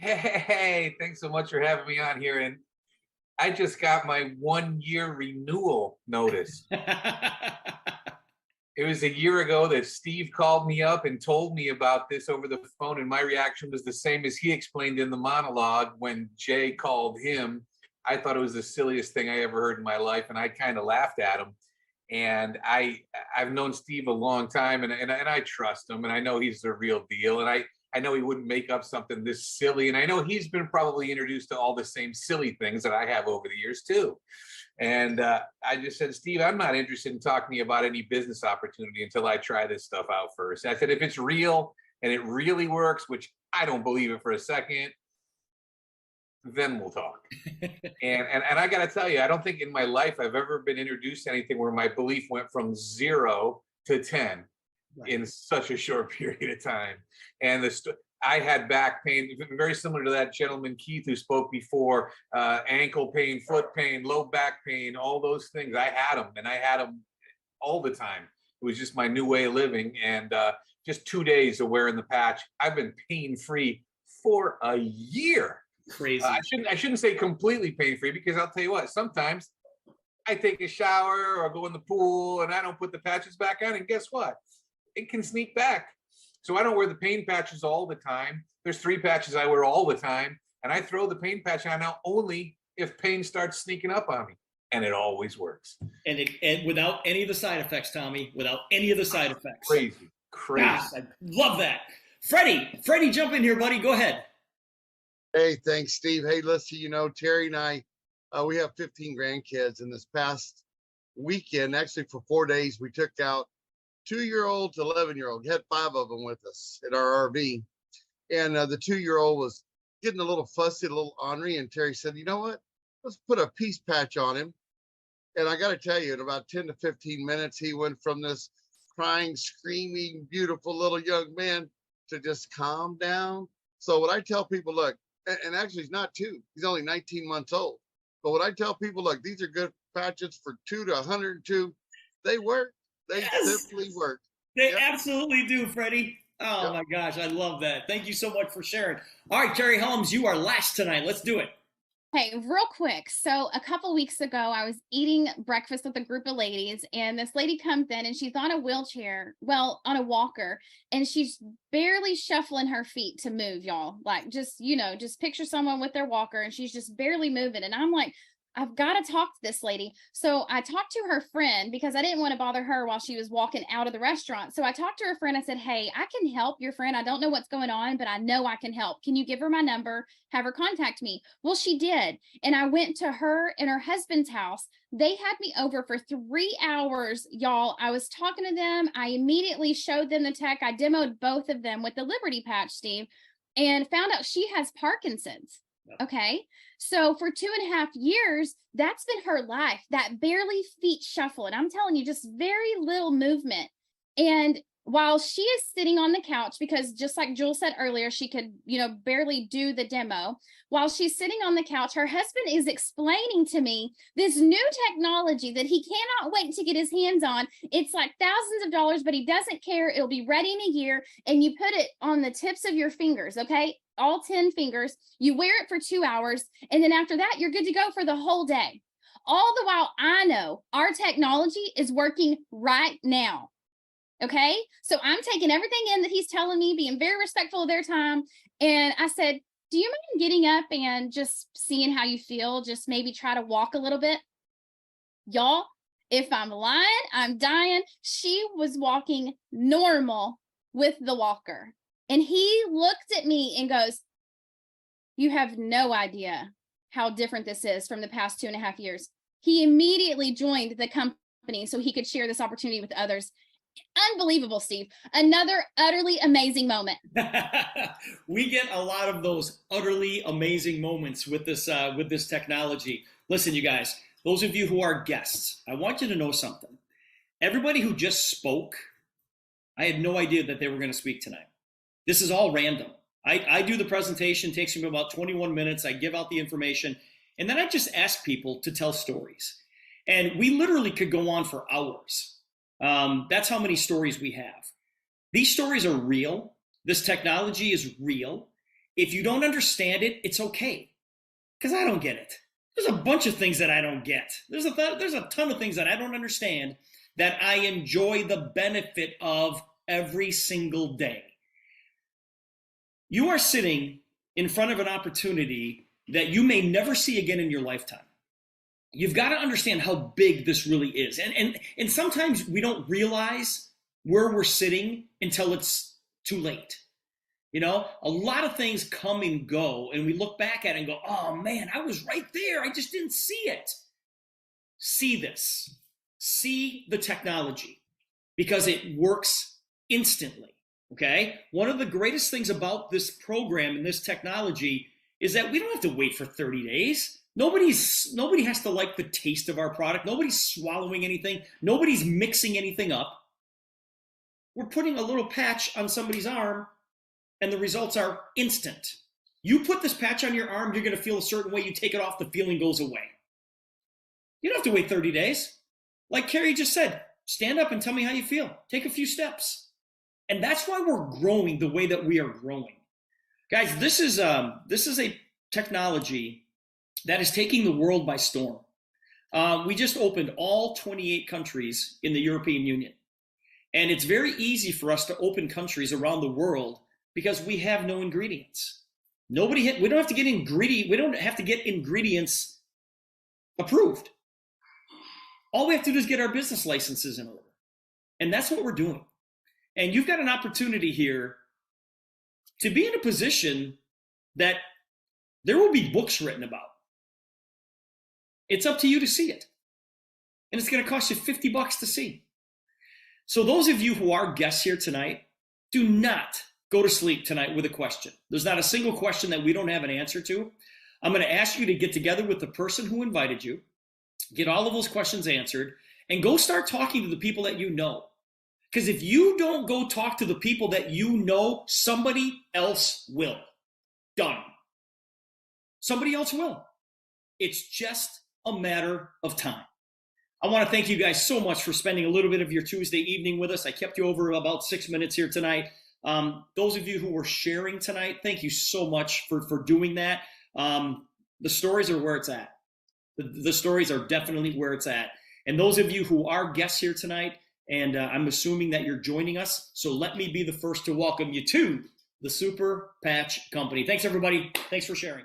Hey, thanks so much for having me on here. And I just got my 1 year renewal notice. It was a year ago that Steve called me up and told me about this over the phone. And my reaction was the same as he explained in the monologue when Jay called him. I thought it was the silliest thing I ever heard in my life. And I kind of laughed at him. And I've known Steve a long time, and I trust him, and I know he's the real deal, and I know he wouldn't make up something this silly, and I know he's been probably introduced to all the same silly things that I have over the years too. And I just said, Steve, I'm not interested in talking to you about any business opportunity until I try this stuff out first. I said, if it's real and it really works, which I don't believe it for a second, then we'll talk. and I got to tell you, I don't think in my life I've ever been introduced to anything where my belief went from 0 to 10 in such a short period of time. And I had back pain, very similar to that gentleman Keith who spoke before, ankle pain, foot pain, low back pain, all those things. I had them, and I had them all the time. It was just my new way of living. And just 2 days of wearing the patch, I've been pain free for a year. Crazy. I shouldn't say completely pain-free, because I'll tell you what, sometimes I take a shower or go in the pool and I don't put the patches back on, and guess what? It can sneak back. So I don't wear the pain patches all the time. There's 3 patches I wear all the time, and I throw the pain patch on now only if pain starts sneaking up on me, and it always works. And without any of the side effects, Tommy, without any of the side effects. Crazy. Gosh, I love that. Freddie, jump in here, buddy. Go ahead. Hey, thanks, Steve. Hey, listen, Terry and I, we have 15 grandkids, and this past weekend, actually for 4 days, we took out 2-year-old to 11-year-old. We had 5 of them with us at our RV, and the 2-year-old was getting a little fussy, a little ornery, and Terry said, you know what? Let's put a peace patch on him. And I got to tell you, in about 10 to 15 minutes, he went from this crying, screaming, beautiful little young man to just calm down. So what I tell people, look, and actually he's not 2, he's only 19 months old. But what I tell people, look, these are good patches for 2 to 102. They work. They simply work. They absolutely do, Freddie. Oh my gosh, I love that. Thank you so much for sharing. All right, Terry Helms, you are last tonight. Let's do it. Hey, real quick. So a couple weeks ago, I was eating breakfast with a group of ladies, and this lady comes in and she's on a wheelchair, on a walker, and she's barely shuffling her feet to move, y'all. Like, just picture someone with their walker and she's just barely moving. And I'm like, I've got to talk to this lady. So I talked to her friend because I didn't want to bother her while she was walking out of the restaurant. So I talked to her friend. I said, hey, I can help your friend. I don't know what's going on, but I know I can help. Can you give her my number? Have her contact me? Well, she did. And I went to her and her husband's house. They had me over for 3 hours, y'all. I was talking to them. I immediately showed them the tech. I demoed both of them with the Liberty patch, Steve, and found out she has Parkinson's. Okay. So for 2.5 years, that's been her life, that barely feet shuffle. And I'm telling you, just very little movement. And while she is sitting on the couch, because just like Jewel said earlier, she could, barely do the demo. While she's sitting on the couch, her husband is explaining to me this new technology that he cannot wait to get his hands on. It's like thousands of dollars, but he doesn't care. It'll be ready in a year. And you put it on the tips of your fingers, okay? All 10 fingers. You wear it for 2 hours. And then after that, you're good to go for the whole day. All the while, I know our technology is working right now. Okay. So I'm taking everything in that he's telling me, being very respectful of their time. And I said, do you mind getting up and just seeing how you feel? Just maybe try to walk a little bit. Y'all, if I'm lying, I'm dying. She was walking normal with the walker. And he looked at me and goes, you have no idea how different this is from the past 2.5 years. He immediately joined the company so he could share this opportunity with others. Unbelievable, Steve. Another utterly amazing moment. We get a lot of those utterly amazing moments with this technology. Listen, you guys, those of you who are guests, I want you to know something. Everybody who just spoke, I had no idea that they were going to speak tonight. This is all random. I do the presentation, takes me about 21 minutes. I give out the information, and then I just ask people to tell stories. And we literally could go on for hours. That's how many stories we have. These stories are real. This technology is real. If you don't understand it, it's okay, because I don't get it. There's a bunch of things that I don't get. There's a ton of things that I don't understand that I enjoy the benefit of every single day. You are sitting in front of an opportunity that you may never see again in your lifetime. You've got to understand how big this really is. And sometimes we don't realize where we're sitting until it's too late. You know, a lot of things come and go, and we look back at it and go, oh man, I was right there. I just didn't see it. See this. See the technology, because it works instantly. Okay? One of the greatest things about this program and this technology is that we don't have to wait for 30 days. Nobody has to like the taste of our product. Nobody's swallowing anything. Nobody's mixing anything up. We're putting a little patch on somebody's arm, and the results are instant. You put this patch on your arm, you're going to feel a certain way. You take it off, the feeling goes away. You don't have to wait 30 days. Like Carrie just said, stand up and tell me how you feel. Take a few steps. And that's why we're growing the way that we are growing. Guys, this is a technology that is taking the world by storm. We just opened all 28 countries in the European Union. And it's very easy for us to open countries around the world because we have no ingredients. We don't have to get ingredients approved. All we have to do is get our business licenses in order. And that's what we're doing. And you've got an opportunity here to be in a position that there will be books written about. It's up to you to see it. And it's going to cost you $50 to see. So those of you who are guests here tonight, do not go to sleep tonight with a question. There's not a single question that we don't have an answer to. I'm going to ask you to get together with the person who invited you, get all of those questions answered, and go start talking to the people that you know. Because if you don't go talk to the people that you know, somebody else will. Done. Somebody else will. It's just a matter of time. I want to thank you guys so much for spending a little bit of your Tuesday evening with us. I kept you over about 6 minutes here tonight. Those of you who were sharing tonight, thank you so much for doing that. The stories are where it's at. The stories are definitely where it's at. And those of you who are guests here tonight, and I'm assuming that you're joining us, so let me be the first to welcome you to the Super Patch Company. Thanks, everybody. Thanks for sharing.